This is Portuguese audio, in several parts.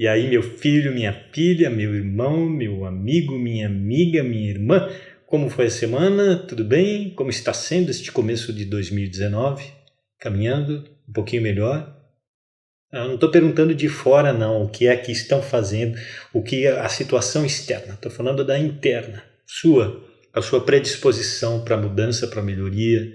E aí, meu filho, minha filha, meu irmão, meu amigo, minha amiga, minha irmã, como foi a semana? Tudo bem? Como está sendo este começo de 2019? Caminhando um pouquinho melhor? Eu não estou perguntando de fora, não, o que é que estão fazendo, o que é a situação externa. Estou falando da interna, a sua predisposição para mudança, para melhoria,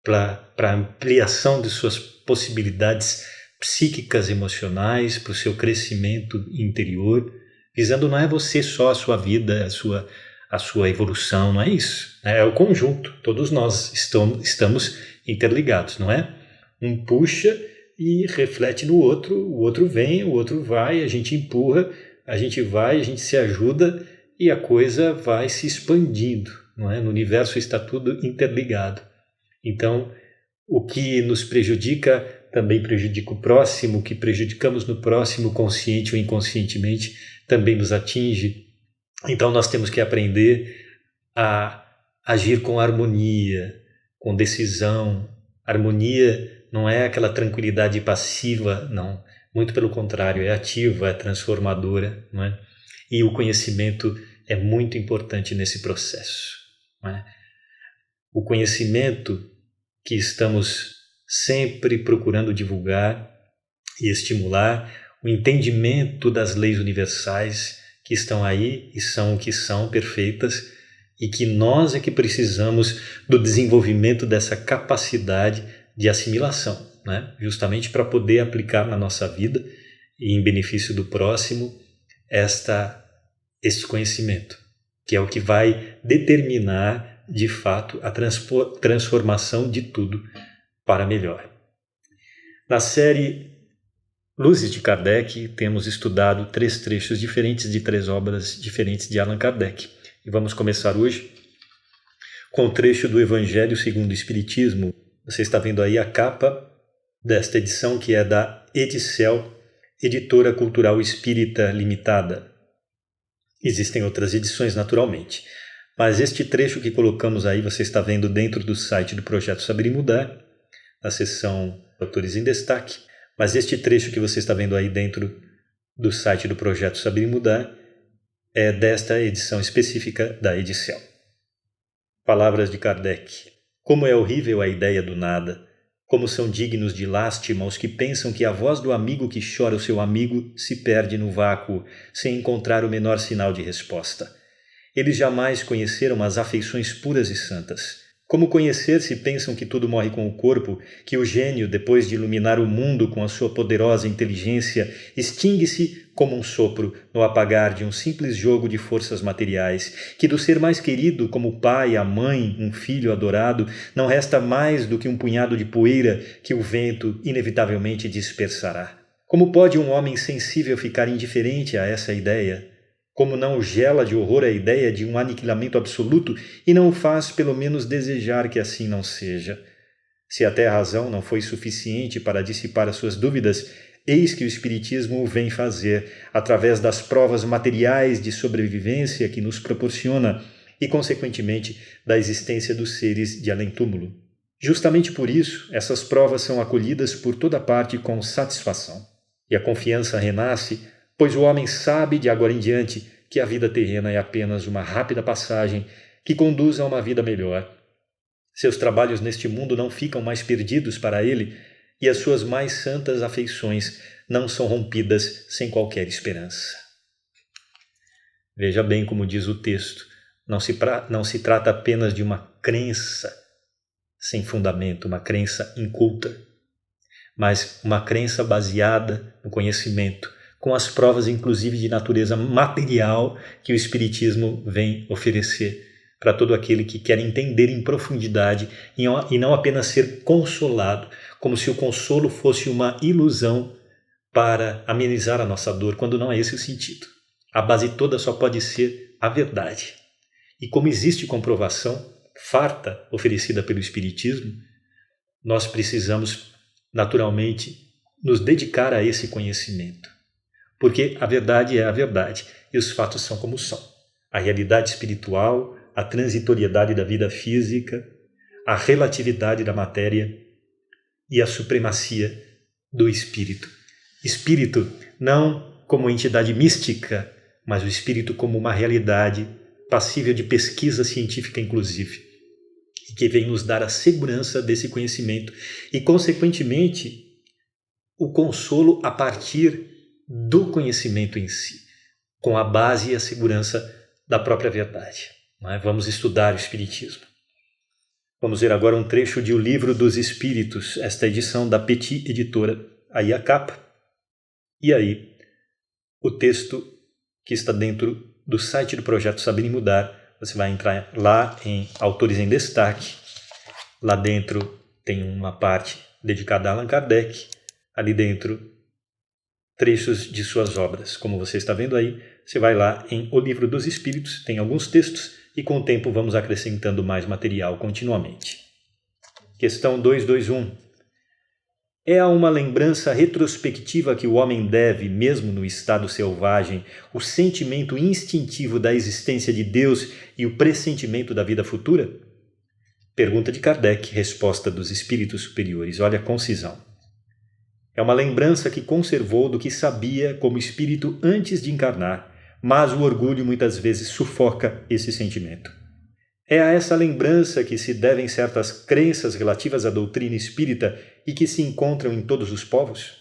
para ampliação de suas possibilidades psíquicas, emocionais, para o seu crescimento interior, visando não é você só a sua vida, a sua evolução, não é isso. É o conjunto, todos nós estamos interligados, não é? Um puxa e reflete no outro, o outro vem, o outro vai, a gente empurra, a gente vai, a gente se ajuda e a coisa vai se expandindo, não é? No universo está tudo interligado. Então, o que nos prejudica também prejudica o próximo, o que prejudicamos no próximo, consciente ou inconscientemente, também nos atinge. Então, nós temos que aprender a agir com harmonia, com decisão. Harmonia não é aquela tranquilidade passiva, não. Muito pelo contrário, é ativa, é transformadora, não é? E o conhecimento é muito importante nesse processo, não é? O conhecimento que estamos sempre procurando divulgar e estimular, o entendimento das leis universais que estão aí e são o que são, perfeitas, e que nós é que precisamos do desenvolvimento dessa capacidade de assimilação, né? Justamente para poder aplicar na nossa vida e em benefício do próximo este conhecimento, que é o que vai determinar de fato a transformação de tudo para melhor. Na série Luzes de Kardec, temos estudado 3 trechos diferentes de 3 obras diferentes de Allan Kardec. E vamos começar hoje com o trecho do Evangelho segundo o Espiritismo. Você está vendo aí a capa desta edição, que é da Edicel, Editora Cultural Espírita Limitada. Existem outras edições, naturalmente. Mas este trecho que colocamos aí, você está vendo dentro do site do Projeto Saber e Mudar, na seção Autores em Destaque. Mas este trecho que você está vendo aí dentro do site do Projeto Saber e Mudar é desta edição específica da Edicel. Palavras de Kardec. Como é horrível a ideia do nada. Como são dignos de lástima os que pensam que a voz do amigo que chora o seu amigo se perde no vácuo, sem encontrar o menor sinal de resposta. Eles jamais conheceram as afeições puras e santas. Como conhecer se pensam que tudo morre com o corpo, que o gênio, depois de iluminar o mundo com a sua poderosa inteligência, extingue-se como um sopro no apagar de um simples jogo de forças materiais, que do ser mais querido, como o pai, a mãe, um filho adorado, não resta mais do que um punhado de poeira que o vento inevitavelmente dispersará. Como pode um homem sensível ficar indiferente a essa ideia? Como não o gela de horror a ideia de um aniquilamento absoluto e não o faz pelo menos desejar que assim não seja? Se até a razão não foi suficiente para dissipar as suas dúvidas, eis que o Espiritismo o vem fazer através das provas materiais de sobrevivência que nos proporciona e, consequentemente, da existência dos seres de além-túmulo. Justamente por isso, essas provas são acolhidas por toda parte com satisfação. E a confiança renasce, pois o homem sabe de agora em diante que a vida terrena é apenas uma rápida passagem que conduz a uma vida melhor. Seus trabalhos neste mundo não ficam mais perdidos para ele e as suas mais santas afeições não são rompidas sem qualquer esperança. Veja bem como diz o texto, não se trata apenas de uma crença sem fundamento, uma crença inculta, mas uma crença baseada no conhecimento, com as provas inclusive de natureza material que o Espiritismo vem oferecer para todo aquele que quer entender em profundidade e não apenas ser consolado, como se o consolo fosse uma ilusão para amenizar a nossa dor, quando não é esse o sentido. A base toda só pode ser a verdade. E como existe comprovação farta oferecida pelo Espiritismo, nós precisamos naturalmente nos dedicar a esse conhecimento. Porque a verdade é a verdade e os fatos são como são. A realidade espiritual, a transitoriedade da vida física, a relatividade da matéria e a supremacia do espírito. Espírito não como entidade mística, mas o espírito como uma realidade passível de pesquisa científica, inclusive, e que vem nos dar a segurança desse conhecimento e, consequentemente, o consolo a partir do conhecimento em si, com a base e a segurança da própria verdade. Vamos estudar o Espiritismo. Vamos ver agora um trecho de O Livro dos Espíritos, esta edição da Petit Editora. Aí a capa, e aí o texto que está dentro do site do Projeto Saber e Mudar. Você vai entrar lá em Autores em Destaque. Lá dentro tem uma parte dedicada a Allan Kardec. Ali dentro, trechos de suas obras. Como você está vendo aí, você vai lá em O Livro dos Espíritos, tem alguns textos e com o tempo vamos acrescentando mais material continuamente. Questão 221. É a uma lembrança retrospectiva que o homem deve, mesmo no estado selvagem, o sentimento instintivo da existência de Deus e o pressentimento da vida futura? Pergunta de Kardec, resposta dos espíritos superiores. Olha a concisão. É uma lembrança que conservou do que sabia como espírito antes de encarnar, mas o orgulho muitas vezes sufoca esse sentimento. É a essa lembrança que se devem certas crenças relativas à doutrina espírita e que se encontram em todos os povos?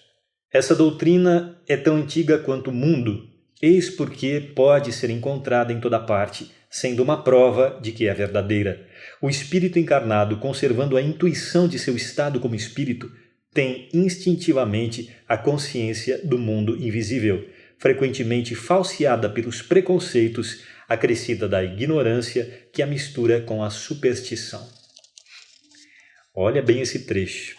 Essa doutrina é tão antiga quanto o mundo, eis porque pode ser encontrada em toda parte, sendo uma prova de que é verdadeira. O espírito encarnado, conservando a intuição de seu estado como espírito, tem instintivamente a consciência do mundo invisível, frequentemente falseada pelos preconceitos, acrescida da ignorância que a mistura com a superstição. Olha bem esse trecho.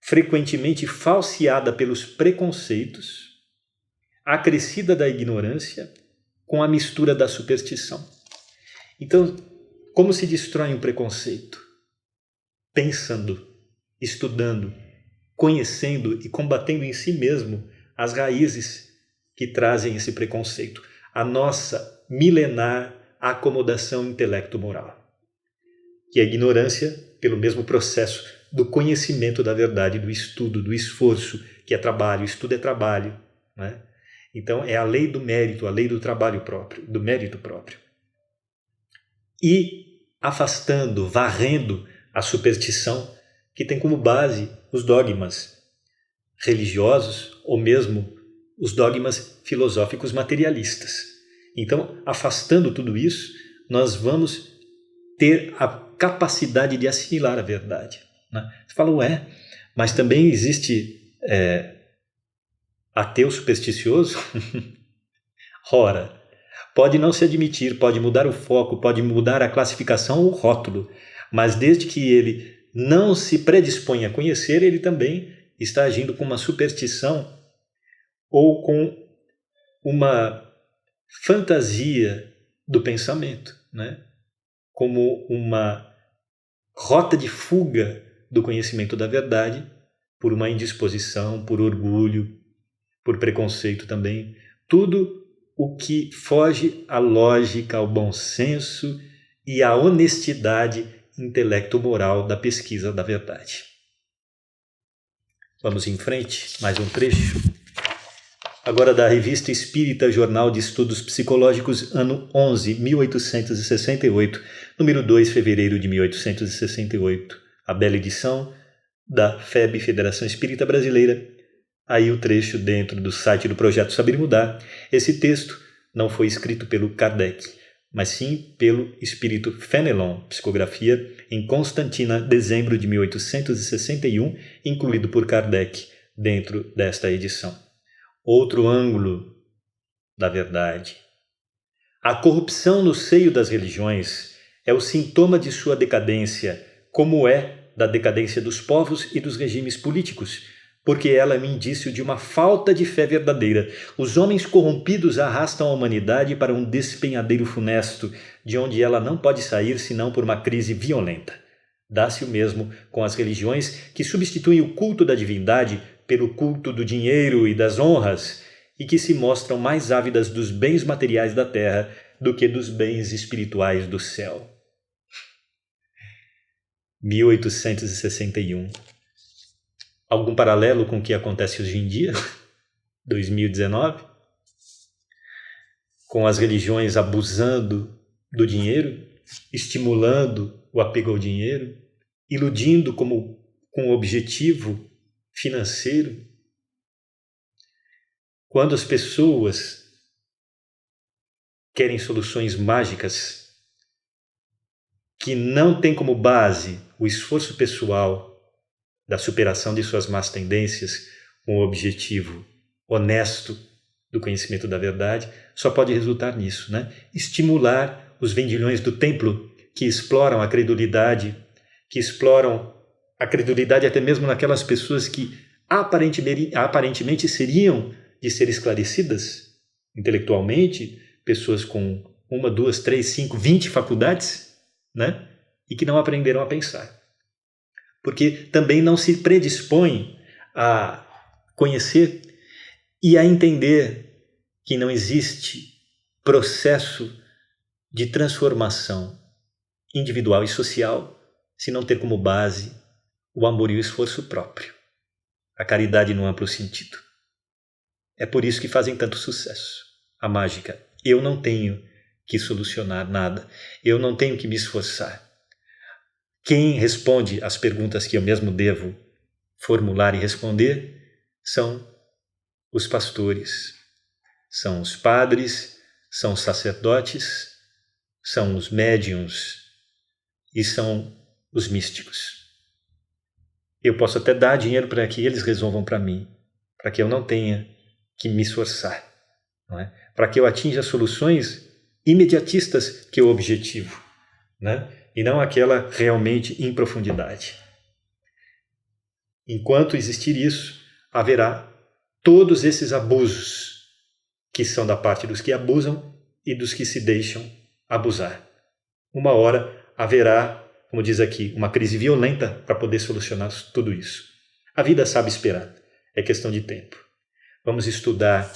Frequentemente falseada pelos preconceitos, acrescida da ignorância com a mistura da superstição. Então, como se destrói um preconceito? Pensando, estudando, conhecendo e combatendo em si mesmo as raízes que trazem esse preconceito, a nossa milenar acomodação intelecto-moral, que é a ignorância pelo mesmo processo do conhecimento da verdade, do estudo, do esforço, que é trabalho, estudo é trabalho, né? Então é a lei do mérito, a lei do trabalho próprio, do mérito próprio. E afastando, varrendo a superstição que tem como base os dogmas religiosos ou mesmo os dogmas filosóficos materialistas. Então, afastando tudo isso, nós vamos ter a capacidade de assimilar a verdade. Né? Você fala, ué, mas também existe ateu supersticioso? Ora, pode não se admitir, pode mudar o foco, pode mudar a classificação ou o rótulo, mas desde que ele não se predispõe a conhecer, ele também está agindo com uma superstição ou com uma fantasia do pensamento, né? Como uma rota de fuga do conhecimento da verdade por uma indisposição, por orgulho, por preconceito também. Tudo o que foge à lógica, ao bom senso e à honestidade intelecto-moral da pesquisa da verdade. Vamos em frente, mais um trecho. Agora da Revista Espírita, Jornal de Estudos Psicológicos, ano 11, 1868, número 2, fevereiro de 1868. A bela edição da FEB, Federação Espírita Brasileira. Aí o trecho dentro do site do Projeto Saber e Mudar. Esse texto não foi escrito pelo Kardec, mas sim pelo espírito Fenelon, psicografia em Constantina, dezembro de 1861, incluído por Kardec dentro desta edição. Outro ângulo da verdade. A corrupção no seio das religiões é o sintoma de sua decadência, como é da decadência dos povos e dos regimes políticos, porque ela é um indício de uma falta de fé verdadeira. Os homens corrompidos arrastam a humanidade para um despenhadeiro funesto, de onde ela não pode sair senão por uma crise violenta. Dá-se o mesmo com as religiões que substituem o culto da divindade pelo culto do dinheiro e das honras, e que se mostram mais ávidas dos bens materiais da terra do que dos bens espirituais do céu. 1861. algum paralelo com o que acontece hoje em dia, 2019, com as religiões abusando do dinheiro, estimulando o apego ao dinheiro, iludindo com um objetivo financeiro. Quando as pessoas querem soluções mágicas que não têm como base o esforço pessoal da superação de suas más tendências, com o objetivo honesto do conhecimento da verdade, só pode resultar nisso, né? Estimular os vendilhões do templo que exploram a credulidade, até mesmo naquelas pessoas que aparentemente seriam de ser esclarecidas intelectualmente, pessoas com 1, 2, 3, 5, 20 faculdades, né? E que não aprenderam a pensar. Porque também não se predispõem a conhecer e a entender que não existe processo de transformação individual e social se não ter como base o amor e o esforço próprio, a caridade no amplo sentido. É por isso que fazem tanto sucesso. A mágica. Eu não tenho que solucionar nada. Eu não tenho que me esforçar. Quem responde às perguntas que eu mesmo devo formular e responder são os pastores, são os padres, são os sacerdotes, são os médiuns e são os místicos. Eu posso até dar dinheiro para que eles resolvam para mim, para que eu não tenha que me esforçar, não é? Para que eu atinja soluções imediatistas que eu objetivo, né? E não aquela realmente em profundidade. Enquanto existir isso, haverá todos esses abusos que são da parte dos que abusam e dos que se deixam abusar. Uma hora haverá, como diz aqui, uma crise violenta para poder solucionar tudo isso. A vida sabe esperar, é questão de tempo. Vamos estudar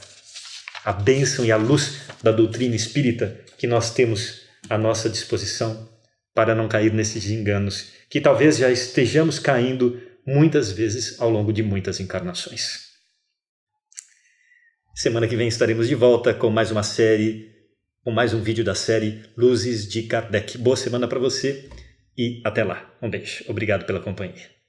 a bênção e a luz da doutrina espírita que nós temos à nossa disposição para não cair nesses enganos que talvez já estejamos caindo muitas vezes ao longo de muitas encarnações. Semana que vem estaremos de volta com mais uma série, com mais um vídeo da série Luzes de Kardec. Boa semana para você e até lá. Um beijo. Obrigado pela companhia.